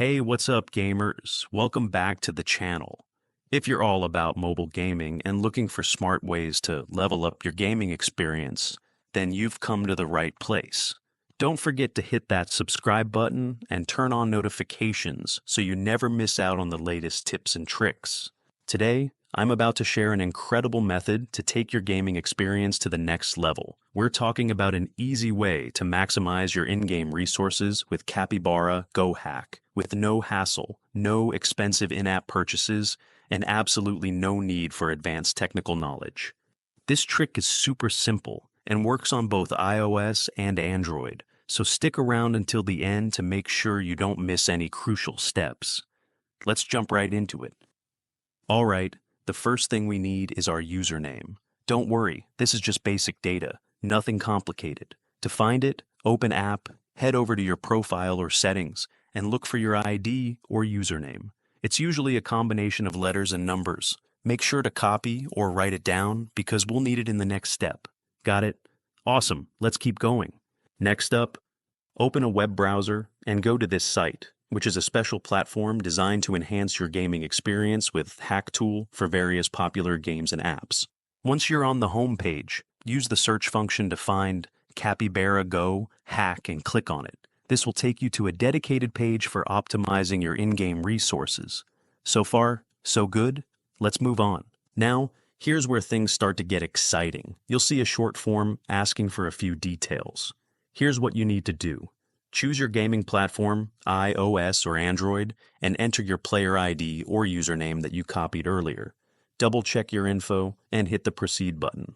Hey, what's up, gamers? Welcome back to the channel. If you're all about mobile gaming and looking for smart ways to level up your gaming experience, then you've come to the right place. Don't forget to hit that subscribe button and turn on notifications so you never miss out on the latest tips and tricks. Today, I'm about to share an incredible method to take your gaming experience to the next level. We're talking about an easy way to maximize your in-game resources with Capybara Go Hack, with no hassle, no expensive in-app purchases, and absolutely no need for advanced technical knowledge. This trick is super simple and works on both iOS and Android, so stick around until the end to make sure you don't miss any crucial steps. Let's jump right into it. All right. The first thing we need is our username. Don't worry, this is just basic data, nothing complicated. To find it, open app, head over to your profile or settings, and look for your ID or username. It's usually a combination of letters and numbers. Make sure to copy or write it down because we'll need it in the next step. Got it? Awesome, let's keep going. Next up, open a web browser and go to this site, which is a special platform designed to enhance your gaming experience with Hack Tool for various popular games and apps. Once you're on the home page, use the search function to find Capybara Go Hack and click on it. This will take you to a dedicated page for optimizing your in-game resources. So far, so good? Let's move on. Now, here's where things start to get exciting. You'll see a short form asking for a few details. Here's what you need to do. Choose your gaming platform, iOS or Android, and enter your player ID or username that you copied earlier. Double-check your info and hit the Proceed button.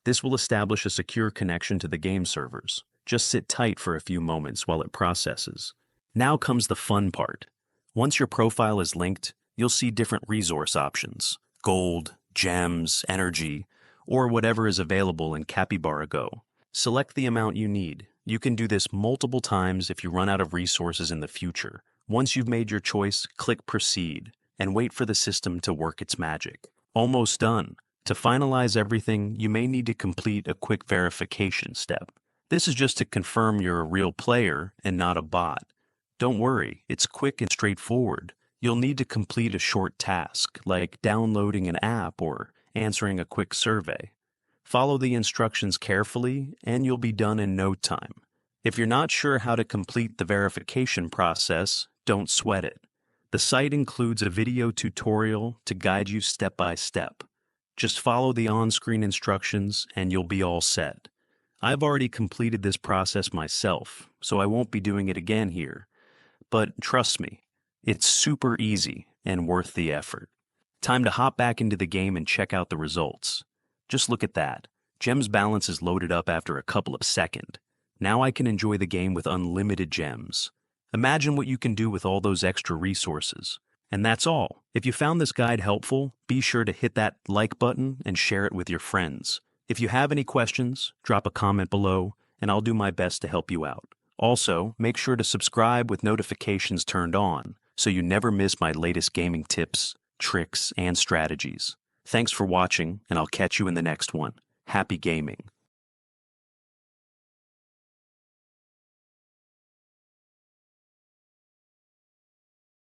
This will establish a secure connection to the game servers. Just sit tight for a few moments while it processes. Now comes the fun part. Once your profile is linked, you'll see different resource options: gold, gems, energy, or whatever is available in Capybara Go. Select the amount you need. You can do this multiple times if you run out of resources in the future. Once you've made your choice, click Proceed and wait for the system to work its magic. Almost done. To finalize everything, you may need to complete a quick verification step. This is just to confirm you're a real player and not a bot. Don't worry, it's quick and straightforward. You'll need to complete a short task, like downloading an app or answering a quick survey. Follow the instructions carefully, and you'll be done in no time. If you're not sure how to complete the verification process, don't sweat it. The site includes a video tutorial to guide you step by step. Just follow the on-screen instructions, and you'll be all set. I've already completed this process myself, so I won't be doing it again here. But trust me, it's super easy and worth the effort. Time to hop back into the game and check out the results. Just look at that. Gems balance is loaded up after a couple of seconds. Now I can enjoy the game with unlimited gems. Imagine what you can do with all those extra resources. And that's all. If you found this guide helpful, be sure to hit that like button and share it with your friends. If you have any questions, drop a comment below, and I'll do my best to help you out. Also, make sure to subscribe with notifications turned on so you never miss my latest gaming tips, tricks, and strategies. Thanks for watching, and I'll catch you in the next one. Happy gaming.